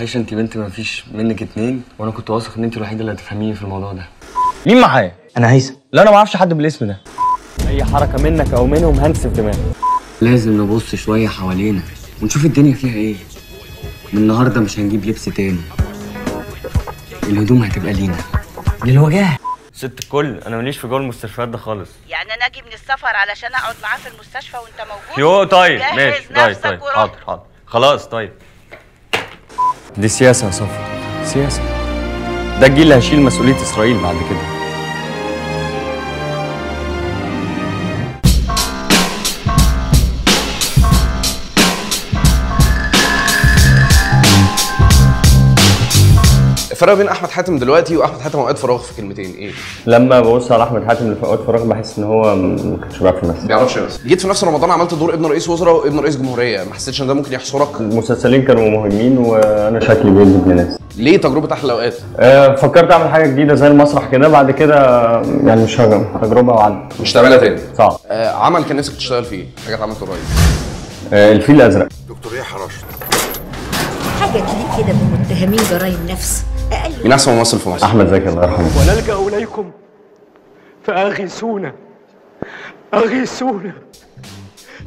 عايشه انت بنت ما فيش منك اتنين، وانا كنت واثق ان انت الوحيده اللي هتفهميني في الموضوع ده. مين معايا؟ انا هيثم. لا انا ما اعرفش حد بالاسم ده. اي حركه منك او منهم هنسف دماغي. لازم نبص شويه حوالينا ونشوف الدنيا فيها ايه. من النهارده مش هنجيب لبس تاني، الهدوم هتبقى لينا للوجاه. ست الكل، انا ماليش في جو المستشفيات ده خالص. يعني انا اجي من السفر علشان اقعد معاه في المستشفى وانت موجود؟ يو طيب ماشي، طيب وروح. حاضر خلاص طيب. دي سياسه يا صفا، سياسه. ده الجيل اللي هيشيل مسؤوليه اسرائيل بعد كده. الفرق بين احمد حاتم دلوقتي واحمد حاتم اوقات فراغ في كلمتين ايه؟ لما ببص على احمد حاتم اللي في اوقات فراغ بحس ان هو ما كانش بيعرف يمثل. ما بيعرفش يمثل. جيت في نفس رمضان عملت دور ابن رئيس وزراء وابن رئيس جمهوريه، ما حسيتش ان ده ممكن يحصرك؟ المسلسلين كانوا مهمين وانا شكلي بيجذب لناس. ليه تجربه احلى الاوقات؟ فكرت اعمل حاجه جديده زي المسرح كده، بعد كده يعني مش تجربه وعدت. مش تعملها تاني؟ صعب. عمل كان نفسك تشتغل فيه، حاجه اتعملت قريب. الفيل الازرق. دكتور يحيى رشد. حاجه تليق كده بمتهمين جرائم نفس. مين احسن ممثل في مصر؟ احمد زكي الله يرحمه. ونلجأ اليكم فاغيثونا اغيثونا.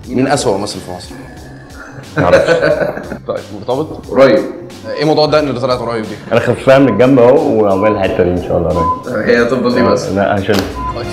مين اسوأ ممثل في مصر؟ معرفش. طيب مرتبط؟ قريب. ايه موضوع الدقن اللي طلعت قريب دي؟ انا خفاها من الجنب اهو وعمال الحته دي ان شاء الله قريب. هي هتفضل دي بس؟ لا عشان طيب